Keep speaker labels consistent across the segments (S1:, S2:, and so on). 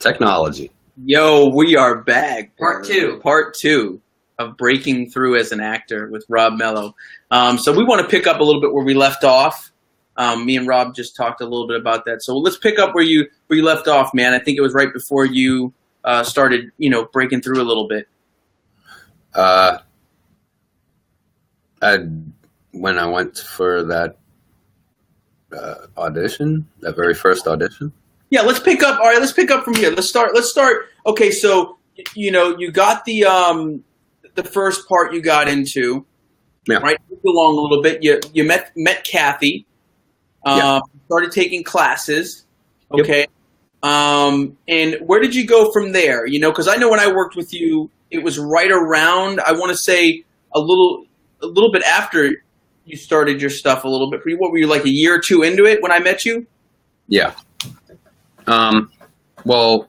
S1: Technology.
S2: Yo, we are back.
S3: Part two.
S2: Part two of breaking through as an actor with Rob Mello. So we want to pick up a little bit where we left off. Me and Rob just talked a little bit about that. So let's pick up where you left off, man. I think it was right before you started, breaking through a little bit.
S1: When I went for that audition, that very first audition.
S2: Yeah, let's pick up. All right, let's pick up from here. Let's start. Okay, so you got the first part you got into.
S1: Yeah.
S2: Right, moved along a little bit. You met Kathy. Started taking classes. Okay. Yep. And where did you go from there? Because I know when I worked with you, it was right around, I want to say a little bit after you started your stuff a little bit. What were you, like a year or two into it when I met you?
S1: Yeah. Well,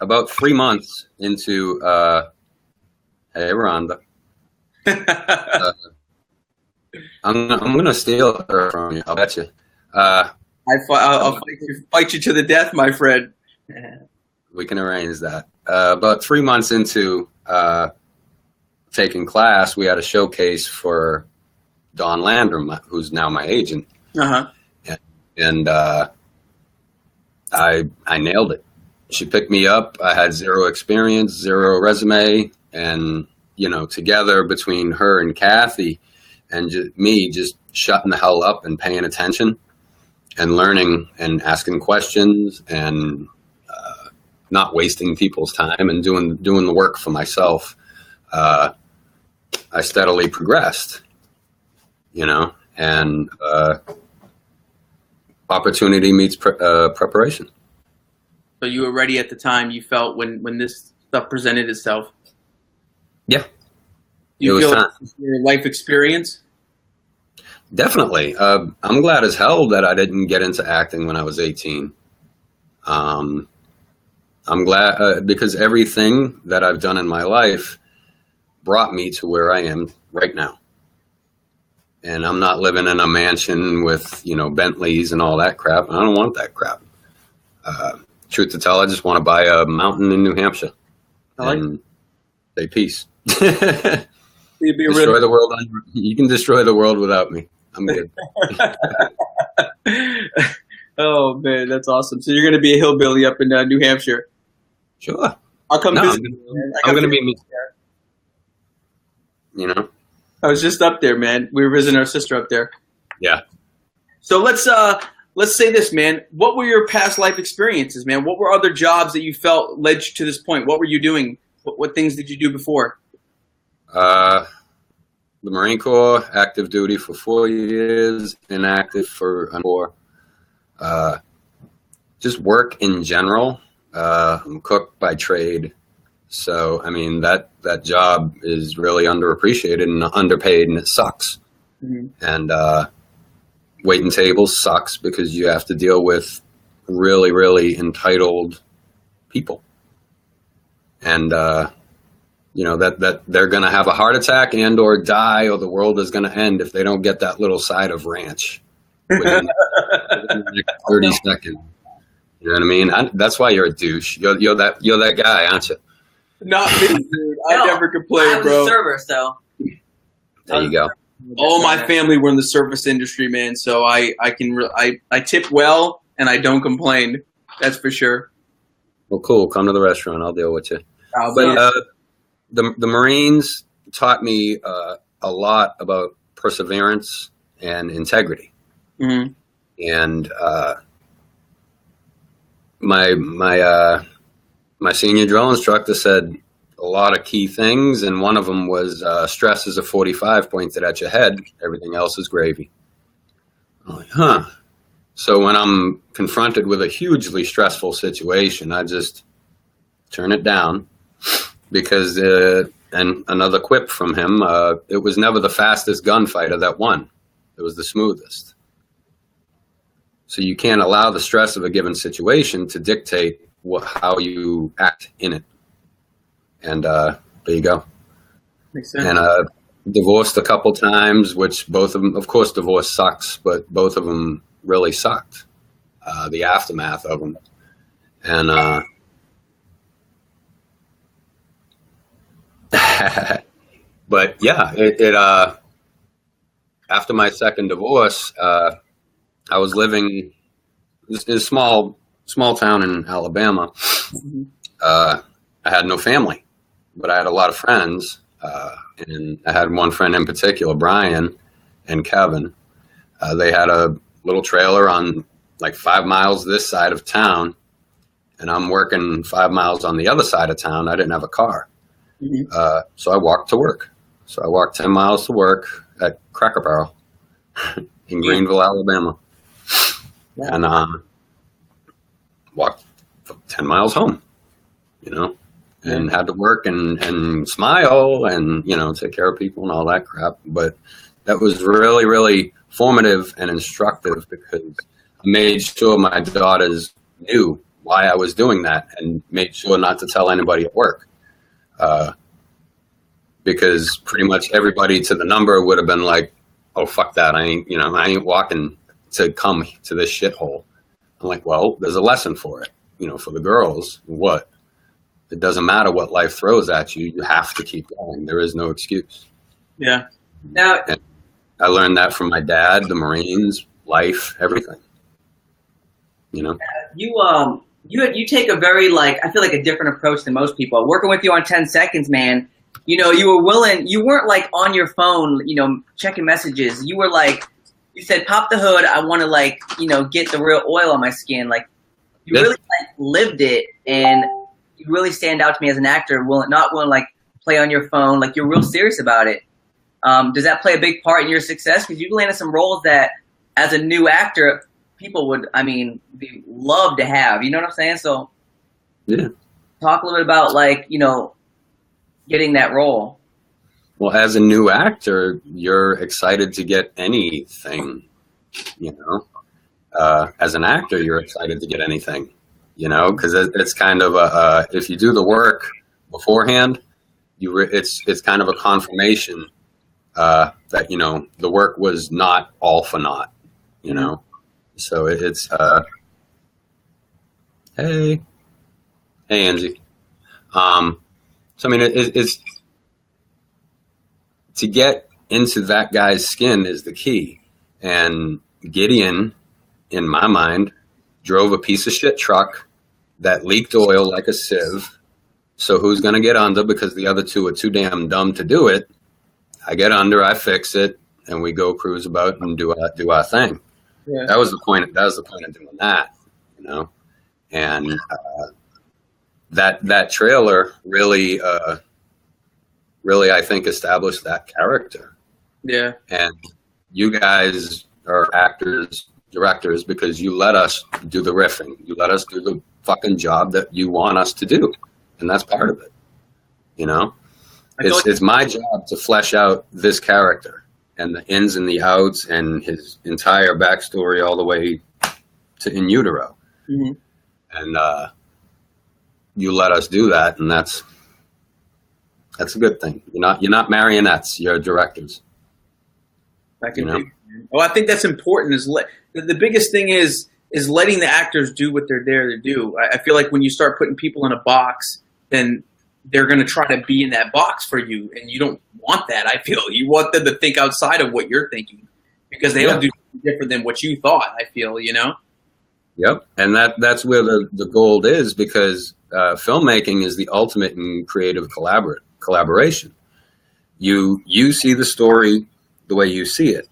S1: about 3 months into, hey, Rhonda. I'm gonna steal her from you. I'll bet you.
S2: I'll fight you to the death, my friend.
S1: We can arrange that. About 3 months into taking class, we had a showcase for Dawn Landrum, who's now my agent.
S2: Uh-huh.
S1: And I nailed it. She picked me up. I had zero experience, zero resume, and together between her and Kathy and me just shutting the hell up and paying attention and learning and asking questions and not wasting people's time and doing the work for myself, I steadily progressed, and opportunity meets preparation.
S2: So you were ready at the time, you felt, when this stuff presented itself?
S1: Yeah.
S2: You feel like this is your life experience?
S1: Definitely. I'm glad as hell that I didn't get into acting when I was 18. I'm glad because everything that I've done in my life brought me to where I am right now. And I'm not living in a mansion with, Bentleys and all that crap. I don't want that crap. Truth to tell, I just want to buy a mountain in New Hampshire and say peace. Destroy the world. You can destroy the world without me. I'm good.
S2: Oh man, that's awesome. So you're going to be a hillbilly up in New Hampshire?
S1: Sure.
S2: I'll come visit.
S1: I'm going to be me.
S2: I was just up there, man. We were visiting our sister up there.
S1: Yeah.
S2: So let's say this, man. What were your past life experiences, man? What were other jobs that you felt led you to this point? What were you doing? What things did you do before?
S1: The Marine Corps, active duty for 4 years, inactive for 4. Just work in general. I'm a cook by trade. So, I mean, that job is really underappreciated and underpaid, and it sucks. Mm-hmm. And waiting tables sucks because you have to deal with really, really entitled people. And, that they're going to have a heart attack and or die, or the world is going to end if they don't get that little side of ranch within 30 seconds. You know what I mean? That's why you're a douche. You're that guy, aren't you?
S2: Not me, dude. I never complained, bro.
S3: I'm a server, so.
S1: There you go.
S2: All my family were in the service industry, man. So I tip well and I don't complain. That's for sure.
S1: Well, cool. Come to the restaurant. I'll deal with you. The Marines taught me a lot about perseverance and integrity. Mm-hmm. And my senior drill instructor said a lot of key things, and one of them was stress is a 45 pointed at your head. Everything else is gravy. I'm like, huh. So when I'm confronted with a hugely stressful situation, I just turn it down. Because, and another quip from him, it was never the fastest gunfighter that won. It was the smoothest. So you can't allow the stress of a given situation to dictate how you act in it. And there you go.
S2: Makes sense.
S1: And divorced a couple times, which both of them, of course, divorce sucks, but both of them really sucked. The aftermath of them. And But yeah, after my second divorce, I was living in a small town in Alabama. Mm-hmm. I had no family, but I had a lot of friends, and I had one friend in particular, Brian and Kevin. They had a little trailer on like 5 miles this side of town, and I'm working 5 miles on the other side of town. I didn't have a car. Mm-hmm. So I walked to work. So I walked 10 miles to work at Cracker Barrel in Greenville, Alabama. Yeah. And walked 10 miles home, and had to work and smile and, take care of people and all that crap. But that was really, really formative and instructive because I made sure my daughters knew why I was doing that and made sure not to tell anybody at work. Because pretty much everybody to the number would have been like, oh, fuck that. I ain't walking to come to this shithole. I'm like, well, there's a lesson for it, for the girls. What? It doesn't matter what life throws at you. You have to keep going. There is no excuse.
S2: Yeah.
S3: Now,
S1: and I learned that from my dad, the Marines, life, everything.
S3: You take a very, I feel like a different approach than most people. Working with you on 10 seconds, man, you were willing, you weren't on your phone, checking messages. You were you said, pop the hood. I want to get the real oil on my skin. You really lived it, and you really stand out to me as an actor, not willing to play on your phone. You're real serious about it. Does that play a big part in your success? Because you've landed some roles that, as a new actor, people would, love to have. You know what I'm saying? So,
S1: yeah.
S3: Talk a little bit about getting that role.
S1: Well, as a new actor, you're excited to get anything. As an actor, you're excited to get anything. Because it's kind of if you do the work beforehand, it's kind of a confirmation that the work was not all for naught. So it's hey Angie. So it's to get into that guy's skin is the key. And Gideon, in my mind, drove a piece of shit truck that leaked oil like a sieve. So who's going to get under because the other two are too damn dumb to do it? I get under, I fix it, and we go cruise about and do our thing. Yeah. That was the point. That was the point of doing that, And that trailer really, I think, established that character.
S2: Yeah.
S1: And you guys are actors, directors, because you let us do the riffing. You let us do the fucking job that you want us to do, and that's part of it. It's my job to flesh out this character and the ins and the outs and his entire backstory all the way to in utero. Mm-hmm. And you let us do that, and that's a good thing. You're not marionettes. You're directors.
S2: I think that's important. The biggest thing is letting the actors do what they're there to do. I feel like when you start putting people in a box, then they're going to try to be in that box for you, and you don't want that. I feel you want them to think outside of what you're thinking because they don't do something different than what you thought. I feel,
S1: Yep, and that's where the gold is, because filmmaking is the ultimate in creative collaboration. You see the story the way you see it,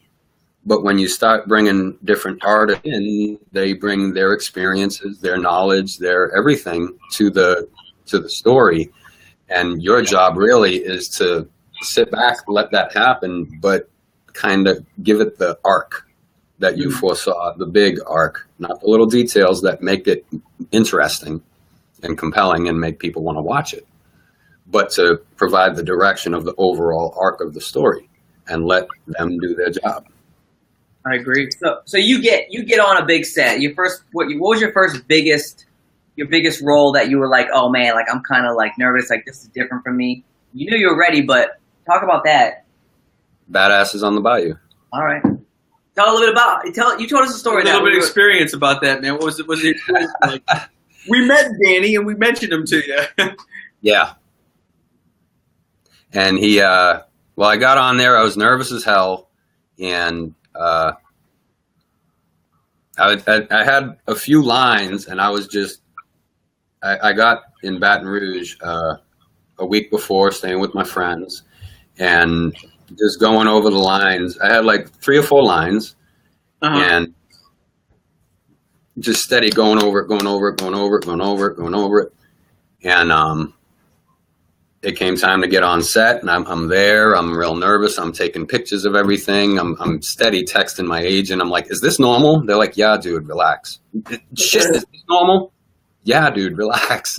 S1: but when you start bringing different artists in, they bring their experiences, their knowledge, their everything to the story. And your job really is to sit back, let that happen, but kind of give it the arc that you foresaw, the big arc, not the little details that make it interesting and compelling and make people want to watch it, but to provide the direction of the overall arc of the story and let them do their job.
S2: I agree.
S3: So you get on a big set. What was your first biggest role that you were like, oh man, I'm kind of nervous, this is different from me? You knew you were ready, but talk about that.
S1: Badasses on the Bayou.
S3: All right. Tell a little bit about. You told us a story.
S2: A little bit of experience about that, man. What was the experience like? We met Danny and we mentioned him to you.
S1: Yeah. And I got on there. I was nervous as hell, and I had a few lines, and I was just, I got in Baton Rouge a week before, staying with my friends, and just going over the lines. I had like 3 or 4 lines, and just steady going over it. And it came time to get on set, and I'm there. I'm real nervous. I'm taking pictures of everything. I'm steady texting my agent. I'm like, "Is this normal?" They're like, "Yeah, dude, relax." Shit, is this normal? Yeah, dude, relax.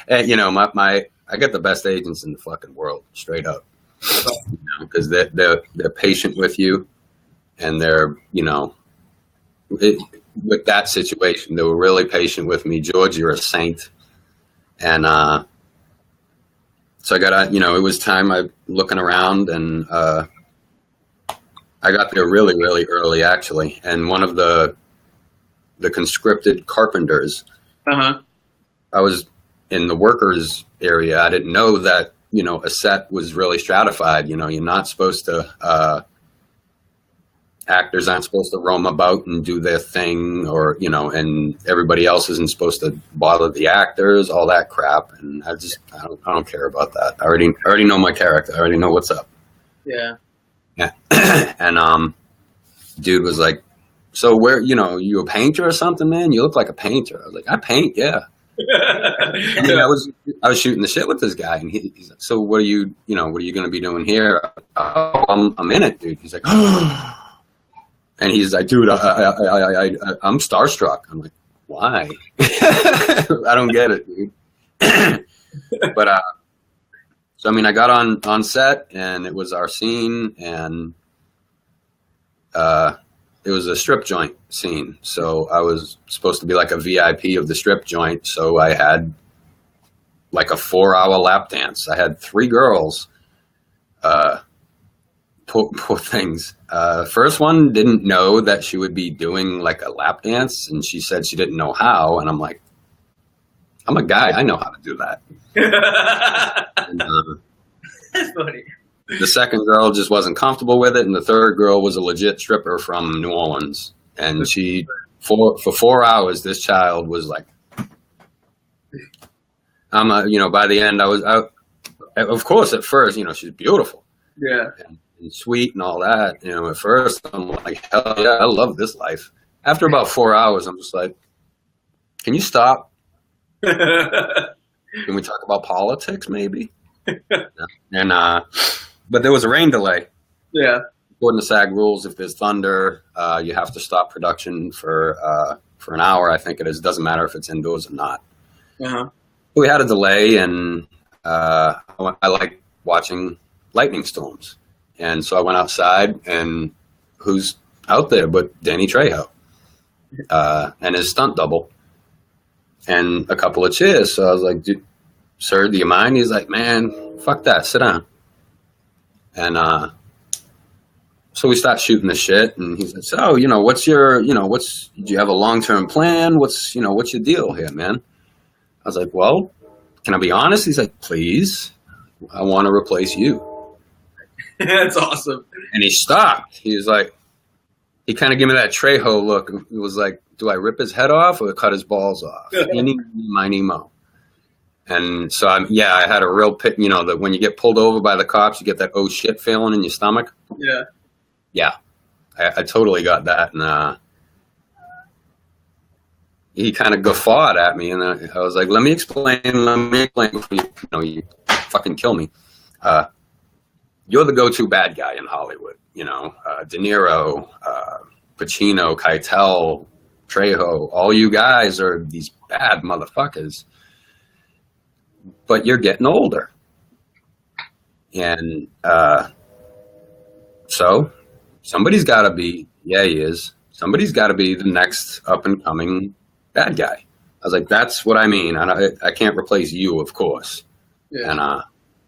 S1: And, you know, I got the best agents in the fucking world, straight up, because they're patient with you, and they're, you know, with that situation, they were really patient with me. George, you're a saint. And so I got, you know, it was time. I looking around, and I got there really, really early, actually. And one of the conscripted carpenters, I was in the workers area. I didn't know that, you know, a set was really stratified. You know, you're not supposed to, actors aren't supposed to roam about and do their thing, or, you know, and everybody else isn't supposed to bother the actors, all that crap. And I don't care about that. I already know my character. I already know what's up.
S2: Yeah.
S1: And dude was like, "So where, you know, you a painter or something, man? You look like a painter." I was like, "I paint, yeah." I mean, I was shooting the shit with this guy, and he's like, "So what are you going to be doing here?" "Oh, I'm in it, dude." He's like, and he's like, "Dude, I'm starstruck." I'm like, "Why?" I don't get it, dude. But so I mean, I got on set, and it was our scene, and it was a strip joint scene. So I was supposed to be like a VIP of the strip joint. So I had like a 4-hour lap dance. I had 3 girls, poor things. First one didn't know that she would be doing like a lap dance, and she said she didn't know how. And I'm like, I'm a guy. I know how to do that. And,
S3: That's funny.
S1: the second girl just wasn't comfortable with it, and the third girl was a legit stripper from New Orleans. And she, for 4 hours, this child was like, you know, by the end, I was out. Of course, at first, you know, she's beautiful,
S2: Yeah.
S1: and sweet and all that. You know, at first, I'm like, hell yeah, I love this life. After about 4 hours, I'm just like, can you stop? Can we talk about politics, maybe? And but there was a rain delay.
S2: Yeah.
S1: According to SAG rules, if there's thunder, you have to stop production for an hour. I think it is. Doesn't matter if it's indoors or not. We had a delay, and I like watching lightning storms, and so I went outside, and who's out there but Danny Trejo and his stunt double and a couple of chairs. So I was like, "Sir, do you mind?" He's like, "Man, fuck that, sit down." And so we start shooting the shit, and he said, "So, you know, do you have a long-term plan? What's your deal here, man?" I was like, "Well, can I be honest?" He's like, "Please, I want to replace you."
S2: That's awesome.
S1: And he stopped. He was like, he kind of gave me that Trejo look. It was like, do I rip his head off or cut his balls off? Eeny, miny, mo. And so I had a real pit, you know, that when you get pulled over by the cops, you get that oh shit feeling in your stomach.
S2: Yeah.
S1: Yeah. I totally got that. And he kind of guffawed at me, and I was like, let me explain before you fucking kill me. You're the go-to bad guy in Hollywood, you know, De Niro, Pacino, Keitel, Trejo, all you guys are these bad motherfuckers, but you're getting older. And so somebody's got to be, somebody's got to be the next up-and-coming bad guy. I was like, that's what I mean. I can't replace you, of course. Yeah. And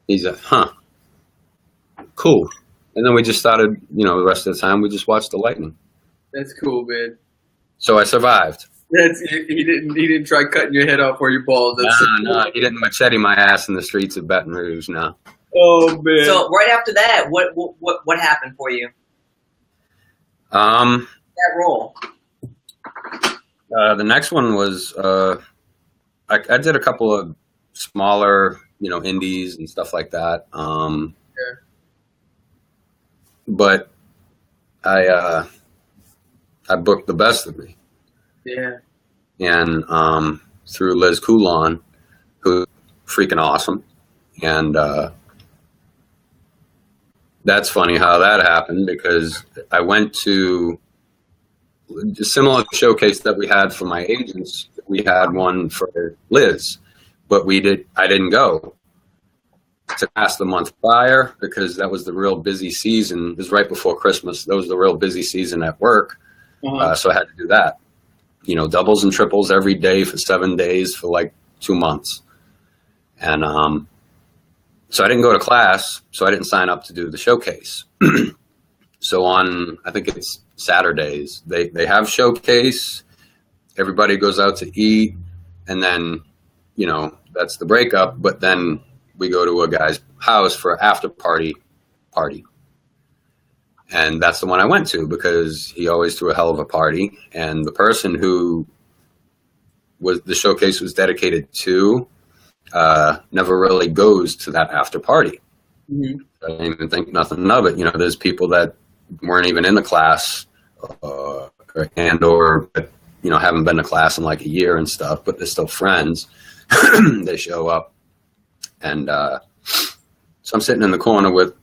S1: he's like, huh, cool. And then we just started, you know, the rest of the time we just watched the lightning.
S2: That's cool, man.
S1: So I survived.
S2: He didn't try cutting your head off or your balls.
S1: No, he didn't machete my ass in the streets of Baton Rouge, no.
S2: Oh man!
S3: So right after that, what happened for you? That role.
S1: The next one was I did a couple of smaller, indies and stuff like that. But I booked The Best of Me.
S2: Yeah.
S1: And through Liz Coulon, who's freaking awesome. And that's funny how that happened, because I went to a similar showcase that we had for my agents. We had one for Liz, but I didn't go to cast the month prior, because that was the real busy season. It was right before Christmas. That was the real busy season at work. So I had to do that. Doubles and triples every day for 7 days for like 2 months. And so I didn't go to class, so I didn't sign up to do the showcase. So on, I think it's Saturdays, they have showcase, everybody goes out to eat, and then, that's the breakup. But then we go to a guy's house for after party. And that's the one I went to, because he always threw a hell of a party. And the person who the showcase was dedicated to never really goes to that after party. Mm-hmm. I didn't even think nothing of it. There's people that weren't even in the class or haven't been to class in like a year and stuff, but they're still friends. They show up. And so I'm sitting in the corner with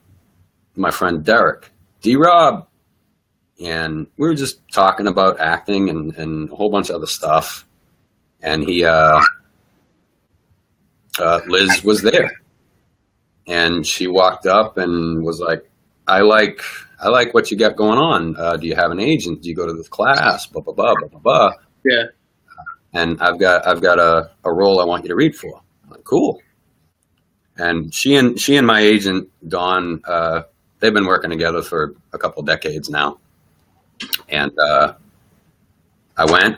S1: my friend Derek, D-Rob, and we were just talking about acting and a whole bunch of other stuff. And Liz was there, and she walked up and was like, I like what you got going on. Do you have an agent? Do you go to this class? Blah, blah, blah, blah, blah, blah.
S2: Yeah.
S1: And I've got a role I want you to read for. I'm like, cool. And she and my agent, Dawn, they've been working together for a couple decades now. And I went,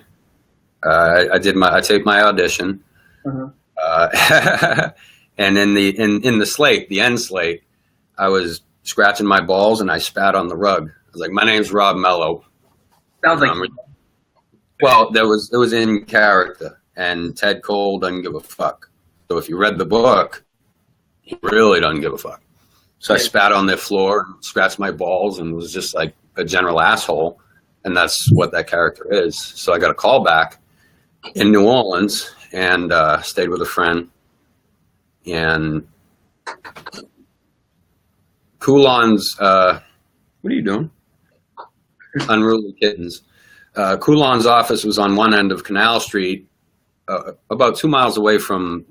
S1: I taped my audition. Uh-huh. And in the end slate, I was scratching my balls and I spat on the rug. I was like, my name's Rob Mello.
S3: Sounds like.
S1: Well, it was in character, and Ted Cole doesn't give a fuck. So if you read the book, he really doesn't give a fuck. So I spat on the floor and scratched my balls and was just like a general asshole. And that's what that character is. So I got a call back in New Orleans and stayed with a friend. And Coulon's, what are you doing? Unruly Kittens. Coulon's office was on one end of Canal Street, about 2 miles away from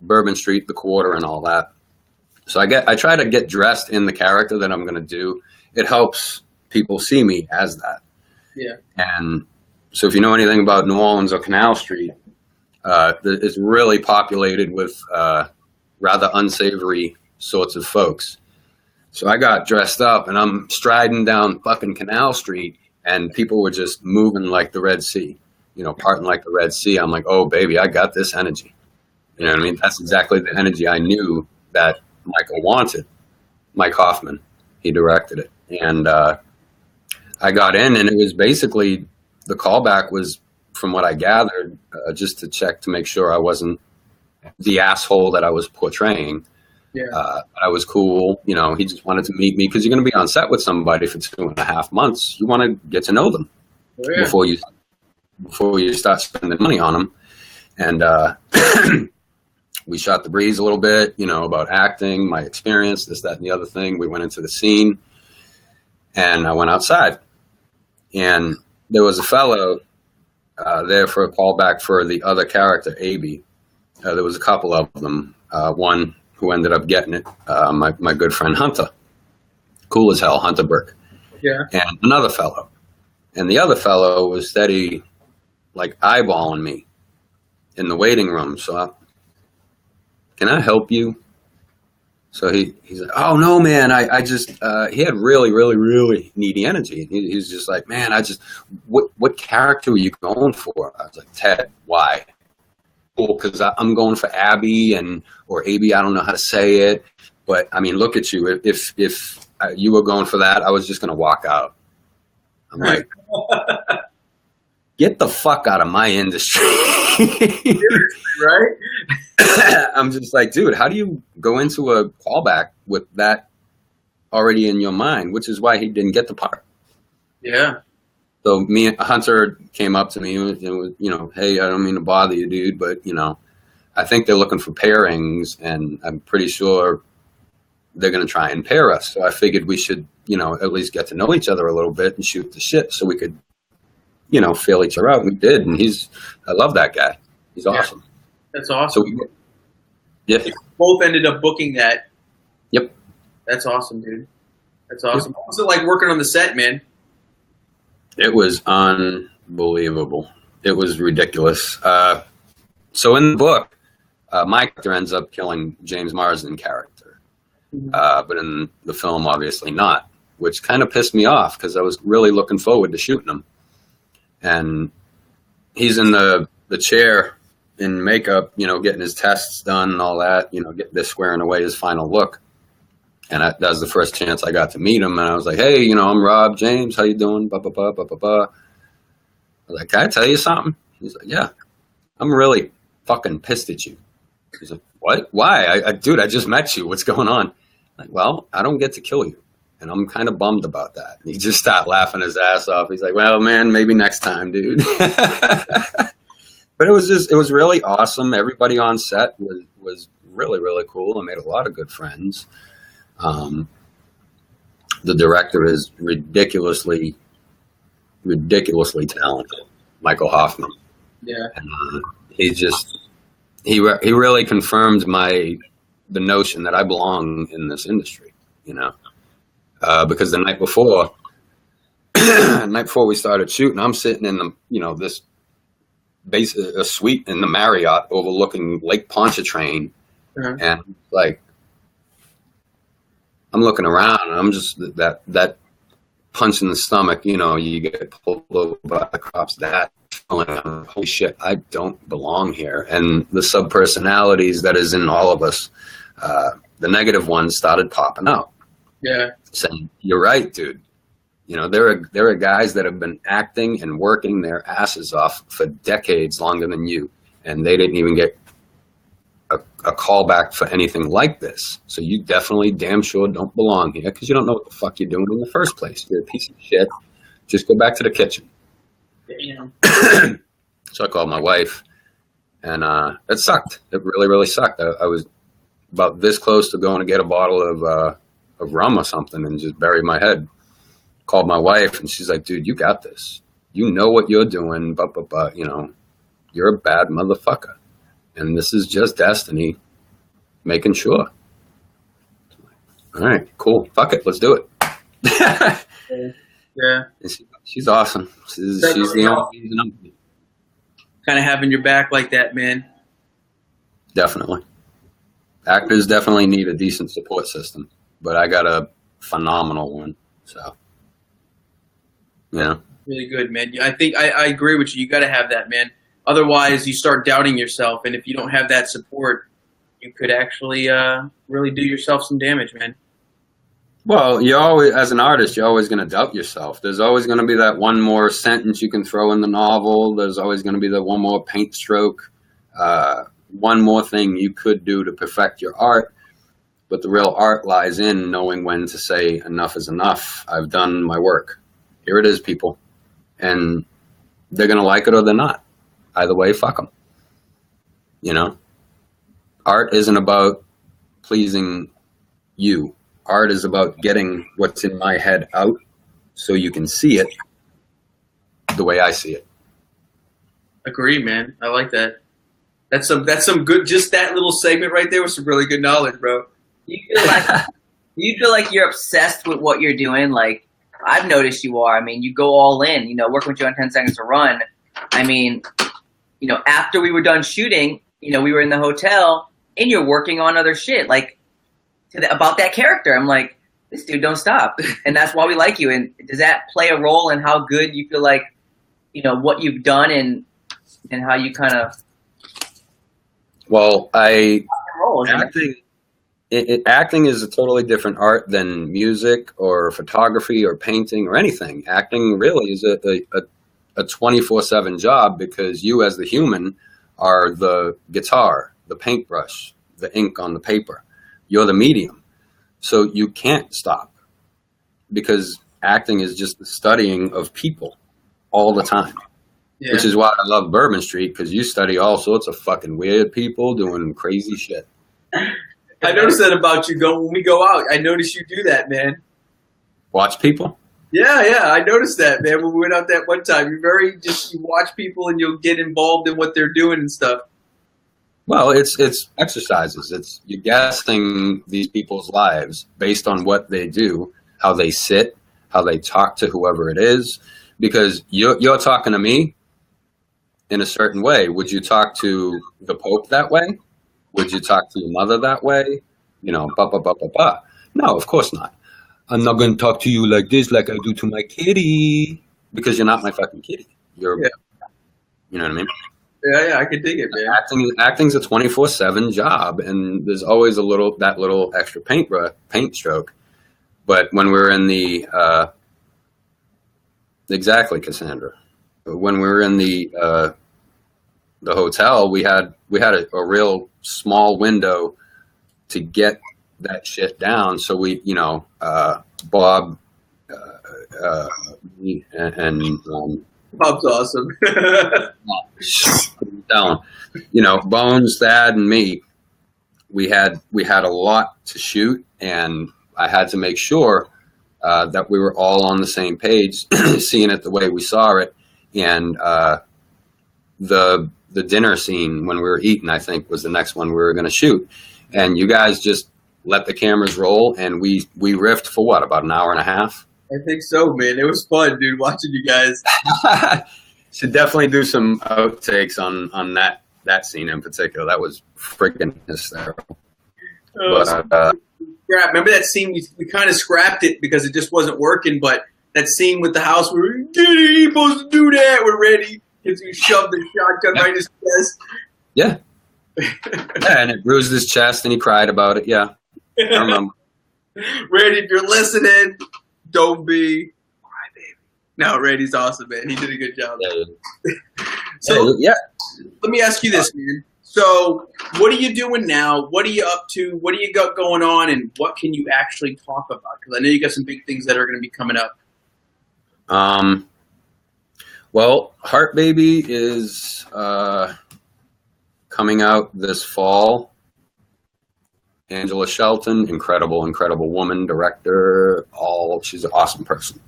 S1: Bourbon Street, the Quarter, and all that. So I try to get dressed in the character that I'm going to do. It helps people see me as that.
S2: Yeah.
S1: And so if you know anything about New Orleans or Canal Street, it's really populated with rather unsavory sorts of folks. So I got dressed up and I'm striding down fucking Canal Street, and people were just moving like the Red Sea, parting like the Red Sea. I'm like, oh, baby, I got this energy. You know what I mean? That's exactly the energy I knew that Michael wanted. Mike Hoffman, he directed it. And I got in, and it was basically, the callback was, from what I gathered, just to check to make sure I wasn't the asshole that I was portraying. Yeah. I was cool. He just wanted to meet me, because you're going to be on set with somebody for 2.5 months. You want to get to know them before you start spending money on them. And we shot the breeze a little bit, about acting, my experience, this, that, and the other thing. We went into the scene, and I went outside, and there was a fellow there for a callback for the other character, Abby. There was a couple of them. One who ended up getting it, my good friend Hunter. Cool as hell, Hunter Burke.
S2: Yeah.
S1: And another fellow. And the other fellow was steady, like, eyeballing me in the waiting room. So can I help you? So he's like, oh, no, man, I just, he had really, really, really needy energy. He's just like, man, what character are you going for? I was like, Ted, why? Well, because I'm going for Abby or Abby, I don't know how to say it. But I mean, look at you. If you were going for that, I was just going to walk out. I'm like, get the fuck out of my industry.
S2: Right?
S1: I'm just like, dude, how do you go into a callback with that already in your mind? Which is why he didn't get the part.
S2: Yeah.
S1: So Hunter came up to me and was, you know, hey, I don't mean to bother you, dude, but, you know, I think they're looking for pairings, and I'm pretty sure they're going to try and pair us. So I figured we should, you know, at least get to know each other a little bit and shoot the shit so we could, you know, feel each other out. And we did. And I love that guy. He's awesome.
S2: That's awesome.
S1: So yeah.
S2: You both ended up booking that.
S1: Yep.
S2: That's awesome, dude. That's awesome. What was it like working on the set, man?
S1: It was unbelievable. It was ridiculous. So in the book, my character ends up killing James Marsden character. But in the film, obviously not, which kind of pissed me off because I was really looking forward to shooting him. And he's in the chair in makeup, you know, getting his tests done and all that, you know, they're squaring away his final look. And that was the first chance I got to meet him. And I was like, hey, you know, I'm Rob James. How you doing? Ba, ba, ba, ba, ba, ba. I was like, can I tell you something? He's like, yeah, I'm really fucking pissed at you. He's like, what? Why? Dude, I just met you. What's going on? I'm like, well, I don't get to kill you. And I'm kind of bummed about that. And he just started laughing his ass off. He's like, well, man, maybe next time, dude. But it was really awesome. Everybody on set was really, really cool. I made a lot of good friends. The director is ridiculously talented, Michael Hoffman.
S2: Yeah.
S1: And he really confirmed the notion that I belong in this industry, you know, because the night before we started shooting, I'm sitting in a suite in the Marriott overlooking Lake Pontchartrain, and like I'm looking around and I'm just that punch in the stomach, you know, you get pulled over by the cops, that feeling, holy shit, I don't belong here. And the sub-personalities that is in all of us, the negative ones started popping out.
S2: Yeah.
S1: Saying, you're right, dude. You know, there are guys that have been acting and working their asses off for decades longer than you, and they didn't even get a call back for anything like this. So you definitely damn sure don't belong here because you don't know what the fuck you're doing in the first place. You're a piece of shit. Just go back to the kitchen.
S2: Damn.
S1: So I called my wife, and it sucked. It really, really sucked. I was about this close to going to get a bottle of rum or something and just bury my head. Called my wife, and she's like, dude, you got this. You know what you're doing, but you know, you're a bad motherfucker. And this is just destiny making sure. All right, cool. Fuck it. Let's do it.
S2: Yeah.
S1: She's awesome. She's the only reason.
S2: Kind of having your back like that, man.
S1: Definitely. Actors definitely need a decent support system, but I got a phenomenal one. So, yeah.
S2: Really good, man. I think I agree with you. You got to have that, man. Otherwise, you start doubting yourself, and if you don't have that support, you could actually really do yourself some damage, man.
S1: Well, you always, as an artist, you're always going to doubt yourself. There's always going to be that one more sentence you can throw in the novel. There's always going to be that one more paint stroke, one more thing you could do to perfect your art. But the real art lies in knowing when to say enough is enough. I've done my work. Here it is, people. And they're going to like it or they're not. Either way, fuck them. You know? Art isn't about pleasing you. Art is about getting what's in my head out so you can see it the way I see it.
S2: Agree, man. I like that. That's some good, just that little segment right there was some really good knowledge, bro.
S3: You feel like you're obsessed with what you're doing? Like, I've noticed you are. I mean, you go all in, you know, working with you on 10 Seconds to Run. I mean, you know, after we were done shooting, you know, we were in the hotel and you're working on other shit, like about that character. I'm like, this dude don't stop. And that's why we like you. And does that play a role in how good you feel like, you know, what you've done and how you kind of...
S1: Well, acting acting is a totally different art than music or photography or painting or anything. Acting really is a 24/7 job, because you as the human are the guitar, the paintbrush, the ink on the paper. You're the medium. So you can't stop, because acting is just the studying of people all the time. Yeah. Which is why I love Bourbon Street, because you study all sorts of fucking weird people doing crazy shit.
S2: I noticed that about you when we go out. I noticed you do that, man.
S1: Watch people?
S2: Yeah, I noticed that, man. When we went out that one time, you watch people and you'll get involved in what they're doing and stuff.
S1: Well, it's exercises. You're guessing these people's lives based on what they do, how they sit, how they talk to whoever it is. Because you're talking to me in a certain way. Would you talk to the Pope that way? Would you talk to your mother that way? You know, No, of course not. I'm not going to talk to you like this, like I do to my kitty, because you're not my fucking kitty. You know what I mean?
S2: Yeah, I can dig it, man.
S1: Acting's a 24/7 job, and there's always that little extra paint stroke. But when we're in the exactly, Cassandra, when we were in the hotel, we had a real small window to get that shit down. So we, Bob, and
S2: Bob's awesome.
S1: Down, Bones, Thad, and me. We had a lot to shoot, and I had to make sure that we were all on the same page, seeing it the way we saw it. And the dinner scene when we were eating, I think, was the next one we were going to shoot. And you guys just let the cameras roll, and we riffed for what, about an hour and a half?
S2: I think so, man. It was fun, dude, watching you guys.
S1: Should definitely do some outtakes on that scene in particular. That was freaking hysterical.
S2: Remember that scene? We kind of scrapped it because it just wasn't working, but that scene with the house where we're supposed to do that, we're ready. Because we shoved the shotgun right in his chest.
S1: Yeah. Yeah, and it bruised his chest, and he cried about it. Yeah, I remember.
S2: Randy, if you're listening, don't be crybaby. No, Randy's awesome, man. He did a good job.
S1: Yeah.
S2: Let me ask you this, man. So, what are you doing now? What are you up to? What do you got going on? And what can you actually talk about? Because I know you got some big things that are going to be coming up.
S1: Well, Heart Baby is coming out this fall. Angela Shelton, incredible woman, director. She's an awesome person.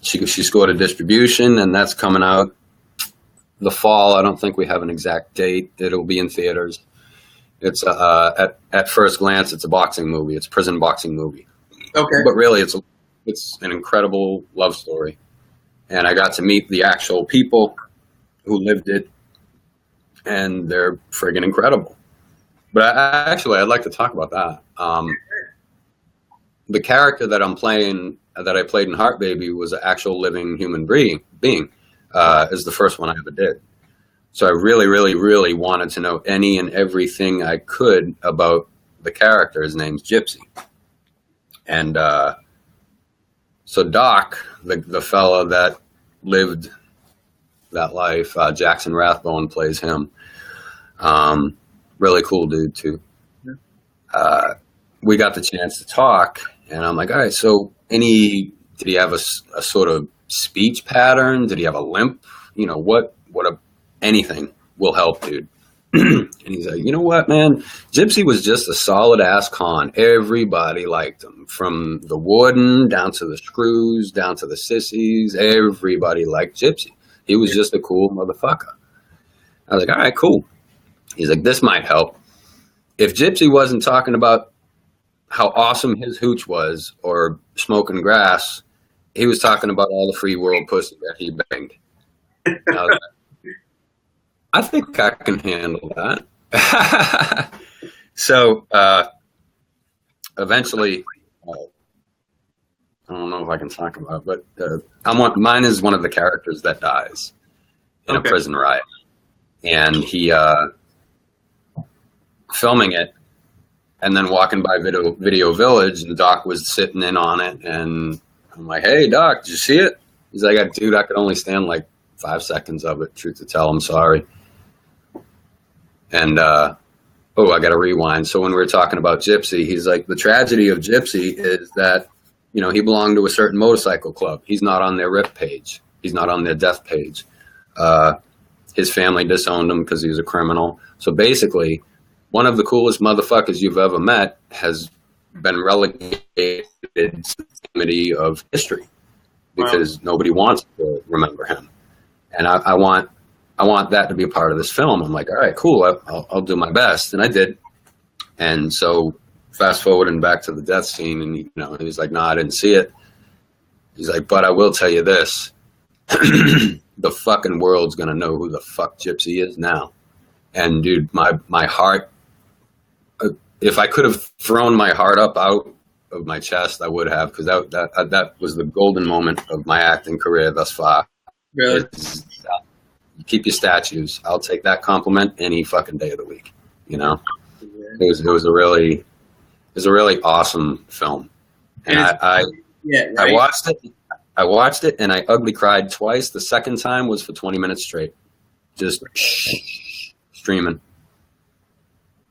S1: She scored a distribution, and that's coming out the fall. I don't think we have an exact date. It'll be in theaters. It's at first glance, it's a boxing movie. It's a prison boxing movie.
S2: Okay.
S1: But really, it's an incredible love story. And I got to meet the actual people who lived it, and they're friggin' incredible. But I'd like to talk about that. The character that I'm playing, that I played in Heart Baby, was an actual living human being. Is the first one I ever did. So I really, really, really wanted to know any and everything I could about the character. His name's Gypsy. And so Doc, the fella that lived that life, Jackson Rathbone plays him. Really cool dude too. We got the chance to talk, and I'm like, all right, so did he have a sort of speech pattern? Did he have a limp? Anything will help, dude. And he's like, you know what, man? Gypsy was just a solid ass con. Everybody liked him, from the warden down to the screws, down to the sissies. Everybody liked Gypsy. He was just a cool motherfucker. I was like, all right, cool. He's like, this might help. If Gypsy wasn't talking about how awesome his hooch was or smoking grass, he was talking about all the free world pussy that he banged. I think I can handle that. So eventually, I don't know if I can talk about it, but mine is one of the characters that dies in a prison riot. And he filming it, and then walking by Video Village, and Doc was sitting in on it, and I'm like, "Hey, Doc, did you see it?" He's like, "Dude, I could only stand like 5 seconds of it. Truth to tell, I'm sorry." And I got to rewind. So when we were talking about Gypsy, he's like, the tragedy of Gypsy is that, he belonged to a certain motorcycle club. He's not on their RIP page. He's not on their death page. His family disowned him because he was a criminal. So basically, one of the coolest motherfuckers you've ever met has been relegated to the comedy of history because nobody wants to remember him. And I want that to be a part of this film. I'm like, all right, cool. I'll do my best. And I did. And so fast forwarding back to the death scene, and he's like, no, I didn't see it. He's like, but I will tell you this. The fucking world's going to know who the fuck Gypsy is now. And dude, my heart, if I could have thrown my heart up out of my chest, I would have, because that was the golden moment of my acting career thus far.
S2: Really?
S1: Keep your statues. I'll take that compliment any fucking day of the week. It was a really awesome film, and I watched it and I ugly cried twice. The second time was for 20 minutes straight, just streaming.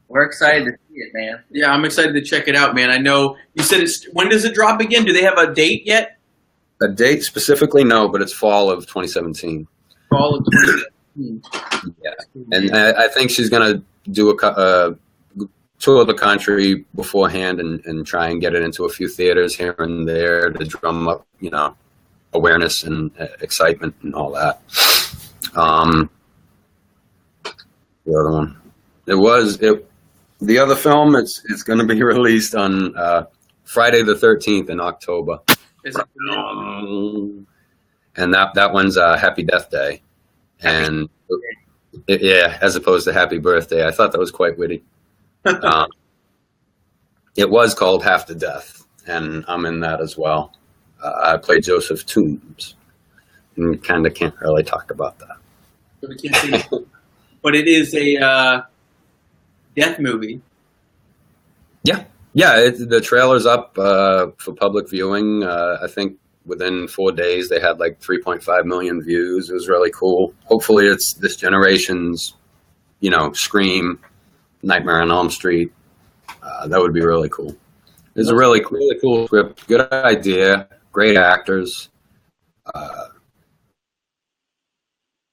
S3: We're excited to see it, man.
S2: Yeah, I'm excited to check it out, man. I know you said when does it drop again? Do they have a date yet?
S1: A date specifically, no, but it's fall of 2017.
S2: Fall of 2017.
S1: Yeah, and I think she's gonna do a tour of the country beforehand and try and get it into a few theaters here and there to drum up, awareness and excitement and all that. The other one, the other film, it's going to be released on Friday the 13th in October.
S2: Is it?
S1: And that one's Happy Death Day, and as opposed to Happy Birthday. I thought that was quite witty. It was called Half to Death, and I'm in that as well. I play Joseph Toombs, and kind of can't really talk about that.
S2: But it is a death movie.
S1: Yeah. The trailer's up for public viewing. I think within 4 days they had like 3.5 million views. It was really cool. Hopefully it's this generation's, Scream, Nightmare on Elm Street. That would be really cool. It's a really cool script. Good idea. Great actors. A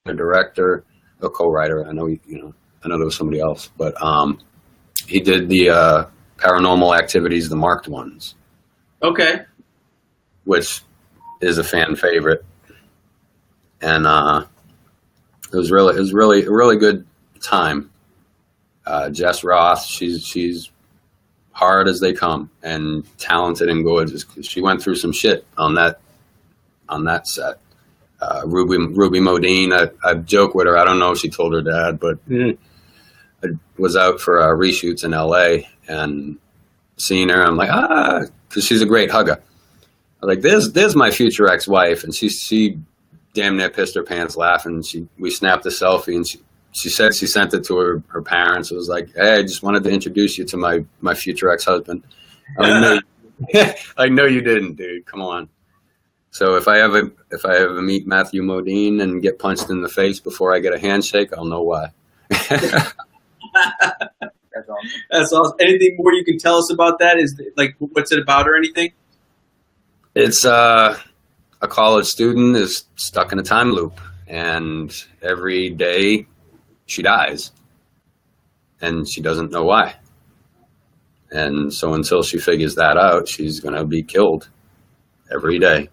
S1: director, a co-writer. I know I know there was somebody else, but he did the Paranormal Activities, the marked ones. Okay. Which is a fan favorite, and it was really a really good time. Jess Roth, she's hard as they come and talented and gorgeous. She went through some shit on that set. Ruby Modine, I joke with her. I don't know if she told her dad, but I was out for reshoots in LA and seeing her, I'm like, because she's a great hugger. I'm like, there's my future ex-wife, and she damn near pissed her pants laughing. We snapped a selfie, and she said she sent it to her parents. It was like, hey, I just wanted to introduce you to my future ex-husband. I know you didn't, dude. Come on. So if I ever meet Matthew Modine and get punched in the face before I get a handshake, I'll know why.
S3: That's awesome.
S2: That's awesome. Anything more you can tell us about that? Is like, what's it about or anything?
S1: It's a college student is stuck in a time loop, and every day she dies, and she doesn't know why. And so until she figures that out, she's going to be killed every day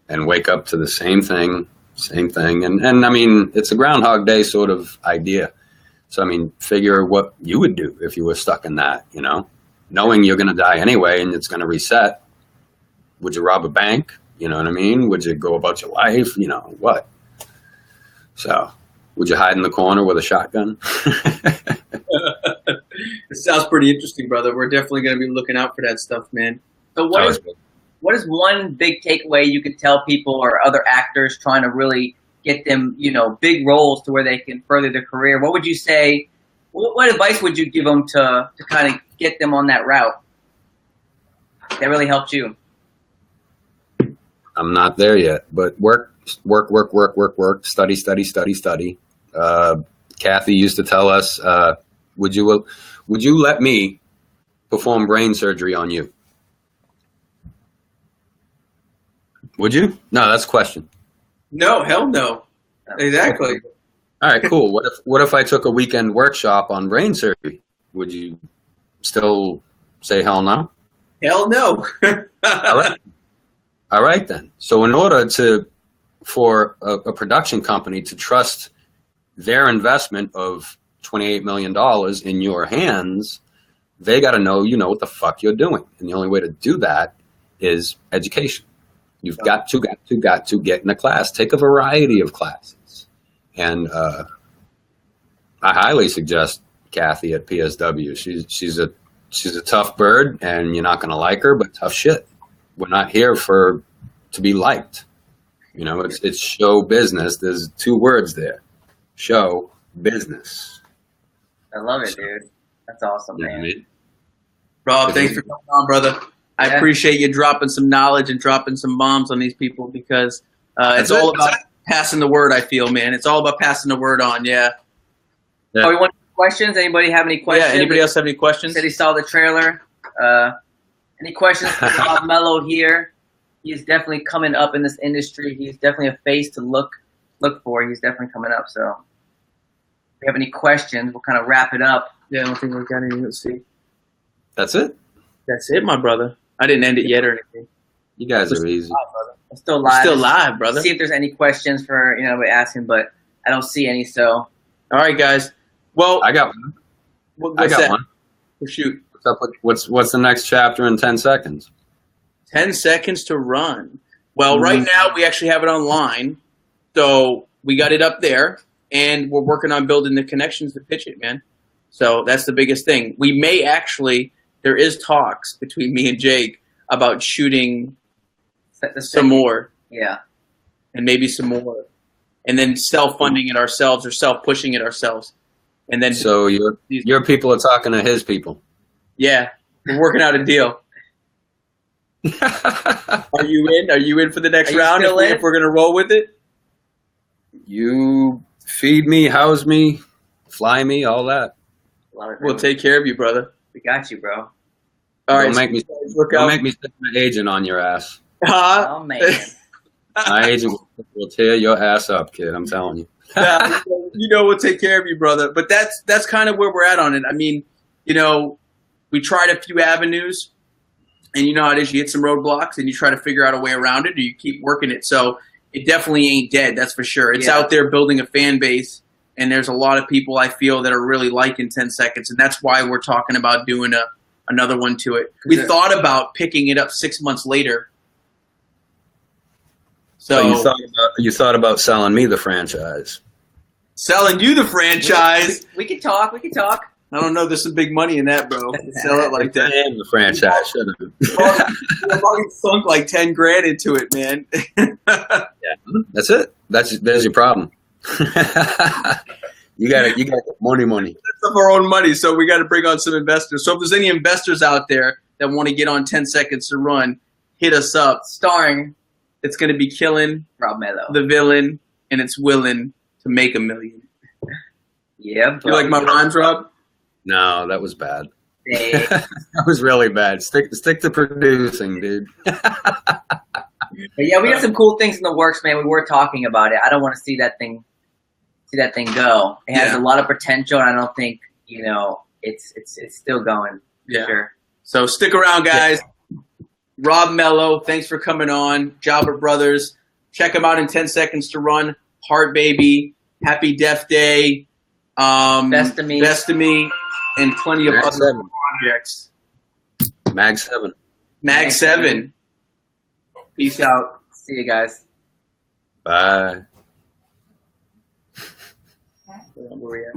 S1: and wake up to the same thing. And I mean, it's a Groundhog Day sort of idea. So, I mean, figure what you would do if you were stuck in that, knowing you're going to die anyway and it's going to reset. Would you rob a bank? You know what I mean? Would you go about your life? What? So, would you hide in the corner with a shotgun?
S2: It sounds pretty interesting, brother. We're definitely going to be looking out for that stuff, man.
S3: So what is one big takeaway you could tell people or other actors trying to really get them, big roles to where they can further their career? What would you say What advice would you give them to kind of get them on that route? That really helped you.
S1: I'm not there yet, but work, study. Kathy used to tell us, would you let me perform brain surgery on you? Would you? No, that's a question.
S2: No, hell no. Exactly.
S1: All right, cool. What if I took a weekend workshop on brain surgery? Would you still say hell no?
S2: Hell no.
S1: All right then. So in order for a production company to trust their investment of $28 million in your hands, they got to know you know what the fuck you're doing. And the only way to do that is education. You've got to get in a class. Take a variety of classes. And I highly suggest Kathy at PSW. She's a tough bird, and you're not going to like her, but tough shit. We're not here to be liked. You know, it's show business. There's two words there: show business.
S3: I love it, dude. That's awesome, man.
S1: I mean?
S2: Rob, thanks for coming on, brother. I appreciate you dropping some knowledge and dropping some bombs on these people, because it's all about passing the word, I feel, man. It's all about passing the word on, yeah.
S3: Oh, we want questions? Anybody have any questions?
S2: Yeah, anybody else have any questions?
S3: Said he saw the trailer. Any questions for Rob Mello here? He's definitely coming up in this industry. He's definitely a face to look for. He's definitely coming up. So if we have any questions, we'll kind of wrap it up.
S2: Yeah, I don't think we've got any. Let's see.
S1: That's it?
S2: That's it, my brother. I didn't end it yet or anything.
S1: You guys are easy.
S3: I'm still live.
S2: We're still live, brother.
S3: See if there's any questions for asking, but I don't see any. So,
S2: all right, guys. Well,
S1: I got one. I got one.
S2: Well, shoot.
S1: What's the next chapter in 10 seconds?
S2: 10 seconds to run. Well, right now we actually have it online, so we got it up there, and we're working on building the connections to pitch it, man. So that's the biggest thing. We may actually. There is talks between me and Jake about shooting some more.
S3: Yeah.
S2: And maybe some more. And then self-funding it ourselves or self-pushing it ourselves. And then
S1: so your people are talking to his people.
S2: Yeah. We're working out a deal. Are you in? Are you in for the next round if we're going to roll with it?
S1: You feed me, house me, fly me, all that.
S2: We'll take care of you, brother.
S3: We got you, bro.
S1: All right, don't make me stick my agent on your ass.
S3: Oh man,
S1: my agent will tear your ass up, kid. I'm telling you.
S2: Yeah, we'll take care of you, brother. But that's kind of where we're at on it. I mean, we tried a few avenues, and you know how it is. You hit some roadblocks, and you try to figure out a way around it, or you keep working it. So it definitely ain't dead. That's for sure. It's out there building a fan base. And there's a lot of people I feel that are really liking 10 seconds. And that's why we're talking about doing another one to it. We thought about picking it up 6 months later. So
S1: you thought about selling me the franchise.
S2: Selling you the franchise?
S3: We can talk.
S2: I don't know. There's some big money in that, bro. Sell it like that.
S1: And the franchise.
S2: I probably sunk like 10 grand into it, man.
S1: Yeah, that's it. There's your problem. you got money.
S2: That's of our own money, so we got to bring on some investors. So if there's any investors out there that want to get on 10 seconds to run, hit us up.
S3: Starring,
S2: it's going to be killing
S3: Rob Mello,
S2: the villain, and it's willing to make $1 million.
S3: Yeah,
S2: you like my rhymes, Rob?
S1: No, that was bad. That was really bad. Stick to producing, dude.
S3: Yeah, we got some cool things in the works, man. We were talking about it. I don't want to see that thing go. It has a lot of potential, and I don't think it's still going. For sure.
S2: So stick around, guys. Yeah. Rob Mello, thanks for coming on. Jalbert Brothers, check them out in 10 seconds to run. Heart Baby, Happy Death Day, Best of Me, and plenty of other projects.
S1: Mag 7.
S2: Mag 7. Peace out.
S3: See you guys.
S1: Bye.
S2: Where are we at?